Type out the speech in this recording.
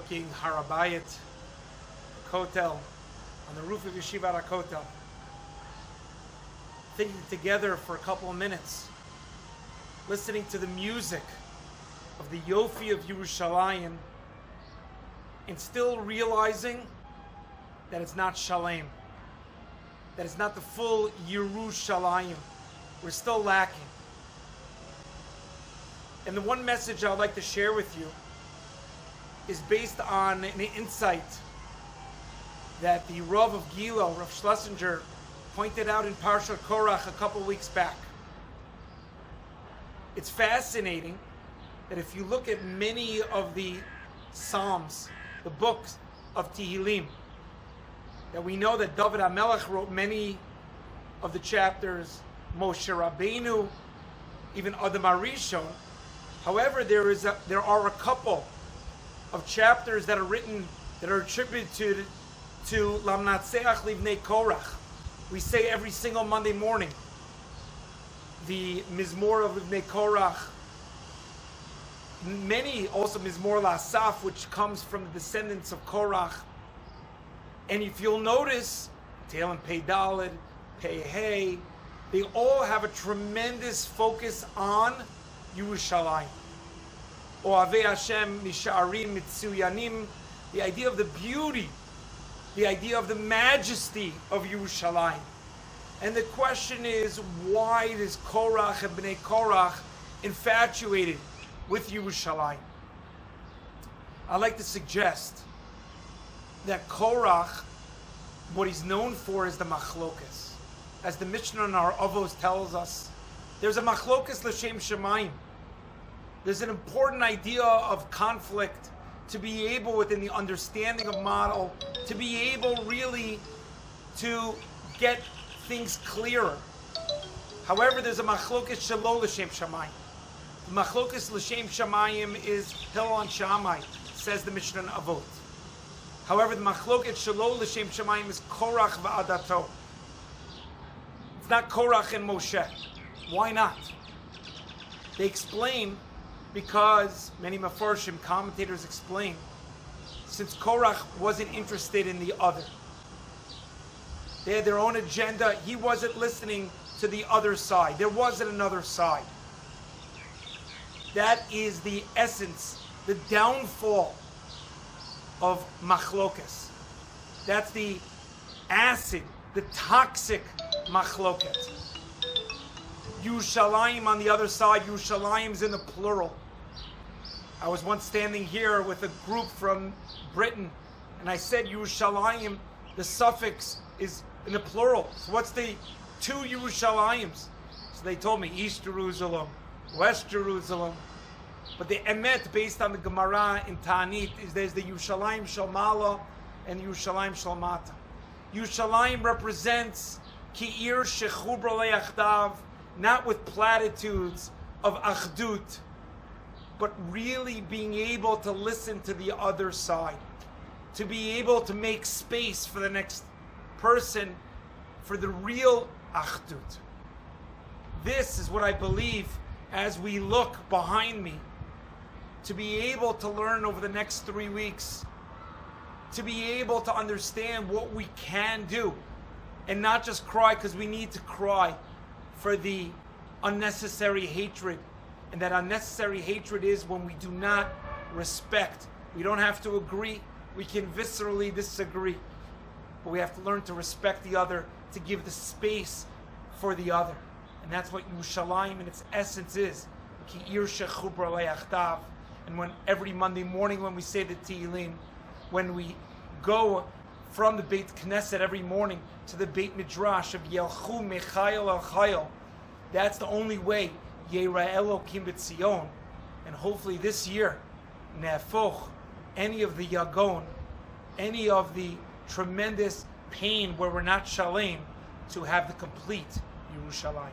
overlooking Rabbi, Kotel, on the roof of Yeshivat Kotel, thinking together for a couple of minutes, listening to the music of the Yofi of Yerushalayim, and still realizing that it's not Shalem, that it's not the full Yerushalayim. We're still lacking. And the one message I'd like to share with you is based on an insight that the Rav of Gilo, Rav Schlesinger, pointed out in Parshat Korach a couple weeks back. It's fascinating that if you look at many of the Psalms, the books of Tehillim, that we know that David HaMelech wrote many of the chapters, Moshe Rabbeinu, even Adam HaRishon. However, there are a couple of chapters that are written, that are attributed to Lamnatseach Livnei Korach. We say every single Monday morning, the Mizmor of Livnei Korach, many also Mizmor L'Asaf, which comes from the descendants of Korach. And if you'll notice, Tehillim Pei Daled, Pei Hey, they all have a tremendous focus on Yerushalayim. Ohavei Hashem Misha'arim Mitzuyanim, the idea of the beauty, the idea of the majesty of Yerushalayim. And the question is, why is Korach and Bnei Korach infatuated with Yerushalayim? I'd like to suggest that Korach, what he's known for is the machlokas. As the Mishnah in our Avos tells us, there's a machlokas l'shem shemayim. There's an important idea of conflict to be able, within the understanding of model, to be able really to get things clearer. However, there's a machlokas shelo l'shem shemayim. The machlokas l'shem shemayim is Hillel and Shammai, says the Mishnah in Avot. However, the machloket shelo l'shem shemayim is Korach va'adato. It's not Korach and Moshe. Why not? They explain, because many Mefarshim commentators explain, since Korach wasn't interested in the other. They had their own agenda. He wasn't listening to the other side. There wasn't another side. That is the essence, the downfall of machlokas. That's the acid, the toxic machloket. Yerushalayim on the other side, Yerushalayim is in the plural. I was once standing here with a group from Britain, and I said Yerushalayim, the suffix is in the plural. So what's the two Yerushalayim's? So they told me East Jerusalem, West Jerusalem. But the emet, based on the Gemara in Ta'anit, is there's the Yerushalayim Shel Mala and Yerushalayim Shel Mata. Yerushalayim represents Ki'ir Shechubra Le'achdav, not with platitudes of Achdut, but really being able to listen to the other side, to be able to make space for the next person, for the real Achdut. This is what I believe as we look behind me, to be able to learn over the next 3 weeks, to be able to understand what we can do, and not just cry because we need to cry for the unnecessary hatred. And that unnecessary hatred is when we do not respect. We don't have to agree. We can viscerally disagree. But we have to learn to respect the other, to give the space for the other. And that's what Yerushalayim in its essence is. Ki'ir shechubra le'achtav. And when every Monday morning when we say the Tehillim, when we go from the Beit Knesset every morning to the Beit Midrash of Yelchu Mechayel al Chayel, that's the only way Yireh Elokim b'Tzion. And hopefully this year, Nefoch, any of the Yagon, any of the tremendous pain where we're not Shalem, to have the complete Yerushalayim.